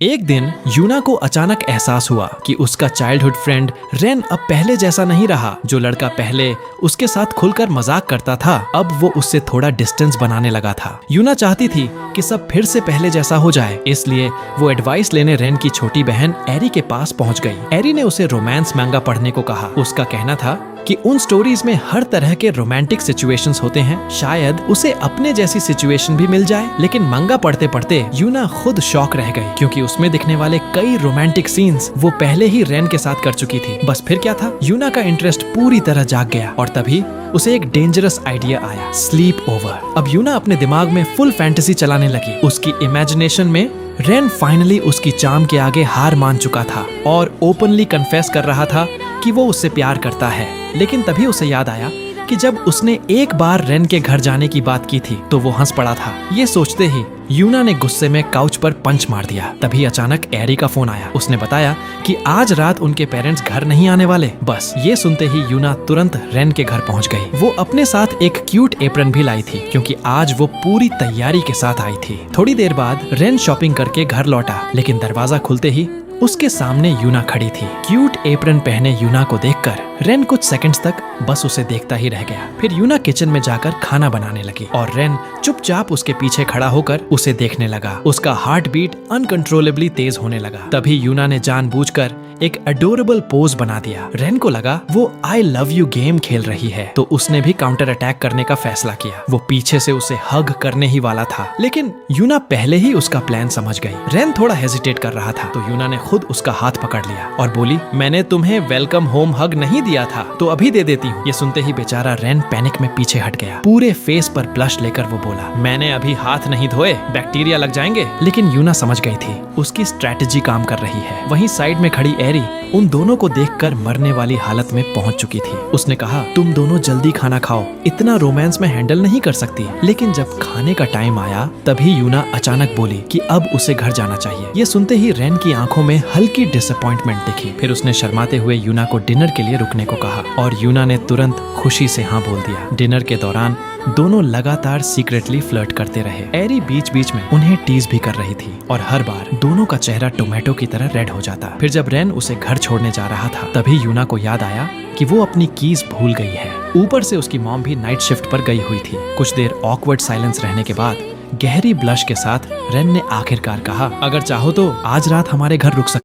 एक दिन यूना को अचानक एहसास हुआ कि उसका चाइल्डहुड फ्रेंड रेन अब पहले जैसा नहीं रहा। जो लड़का पहले उसके साथ खुलकर मजाक करता था, अब वो उससे थोड़ा डिस्टेंस बनाने लगा था। यूना चाहती थी कि सब फिर से पहले जैसा हो जाए, इसलिए वो एडवाइस लेने रेन की छोटी बहन एरी के पास पहुंच गई। एरी ने उसे रोमांस मैंगा पढ़ने को कहा। उसका कहना था कि उन स्टोरीज में हर तरह के रोमांटिक सिचुएशंस होते हैं, शायद उसे अपने जैसी सिचुएशन भी मिल जाए। लेकिन मंगा पढ़ते पढ़ते यूना खुद शॉक रह गई, क्योंकि उसमें दिखने वाले कई रोमांटिक सीन्स वो पहले ही रेन के साथ कर चुकी थी। बस फिर क्या था, यूना का इंटरेस्ट पूरी तरह जाग गया और तभी उसे एक डेंजरस आइडिया आया, स्लीप ओवर। अब यूना अपने दिमाग में फुल फैंटेसी चलाने लगी। उसकी इमेजिनेशन में रेन फाइनली उसकी चार्म के आगे हार मान चुका था और ओपनली कन्फेस कर रहा था कि वो उससे प्यार करता है। लेकिन तभी उसे याद आया कि जब उसने एक बार रेन के घर जाने की बात की थी तो वो हंस पड़ा था। ये सोचते ही यूना ने गुस्से में काउच पर पंच मार दिया। तभी अचानक एरी का फोन आया। उसने बताया कि आज रात उनके पेरेंट्स घर नहीं आने वाले। बस ये सुनते ही यूना तुरंत रेन के घर पहुंच गई। वो अपने साथ एक क्यूट एप्रन भी लाई थी, क्योंकि आज वो पूरी तैयारी के साथ आई थी। थोड़ी देर बाद रेन शॉपिंग करके घर लौटा, लेकिन दरवाजा खुलते ही उसके सामने यूना खड़ी थी। क्यूट एप्रन पहने यूना को देखकर रेन कुछ सेकंड्स तक बस उसे देखता ही रह गया। फिर यूना किचन में जाकर खाना बनाने लगी और रेन चुपचाप उसके पीछे खड़ा होकर उसे देखने लगा। उसका हार्ट बीट अनकंट्रोलेबली तेज होने लगा। तभी यूना ने जानबूझकर एक अडोरेबल पोज बना दिया। रेन को लगा वो आई लव यू गेम खेल रही है, तो उसने भी काउंटर अटैक करने का फैसला किया। वो पीछे से उसे हग करने ही वाला था, लेकिन यूना पहले ही उसका प्लान समझ गई। रेन थोड़ा हेजिटेट कर रहा था, तो यूना ने खुद उसका हाथ पकड़ लिया और बोली, मैंने तुम्हें वेलकम होम हग नहीं दिया था, तो अभी दे देती हूँ। ये सुनते ही बेचारा रेन पैनिक में पीछे हट गया। पूरे फेस पर ब्लश लेकर वो बोला, मैंने अभी हाथ नहीं धोए, बैक्टीरिया लग जाएंगे। लेकिन यूना समझ गई थी उसकी स्ट्रैटेजी काम कर रही है। वहीं साइड में खड़ी एरी उन दोनों को देखकर मरने वाली हालत में पहुंच चुकी थी। उसने कहा, तुम दोनों जल्दी खाना खाओ, इतना रोमांस में हैंडल नहीं कर सकती। लेकिन जब खाने का टाइम आया तभी यूना अचानक बोली कि अब उसे घर जाना चाहिए। ये सुनते ही रेन की आंखों में हल्की डिसअपॉइंटमेंट दिखी। फिर उसने शर्माते हुए यूना को डिनर के लिए रुकने को कहा और यूना ने तुरंत खुशी से हाँ बोल दिया। डिनर के दौरान दोनों लगातार सीक्रेटली फ्लर्ट करते रहे। एरी बीच बीच में उन्हें टीज भी कर रही थी और हर बार दोनों का चेहरा टोमेटो की तरह रेड हो जाता। फिर जब रेन उसे घर छोड़ने जा रहा था तभी यूना को याद आया कि वो अपनी कीज भूल गई है। ऊपर से उसकी मॉम भी नाइट शिफ्ट पर गई हुई थी। कुछ देर ऑकवर्ड साइलेंस रहने के बाद गहरी ब्लश के साथ रेन ने आखिरकार कहा, अगर चाहो तो आज रात हमारे घर रुक सकते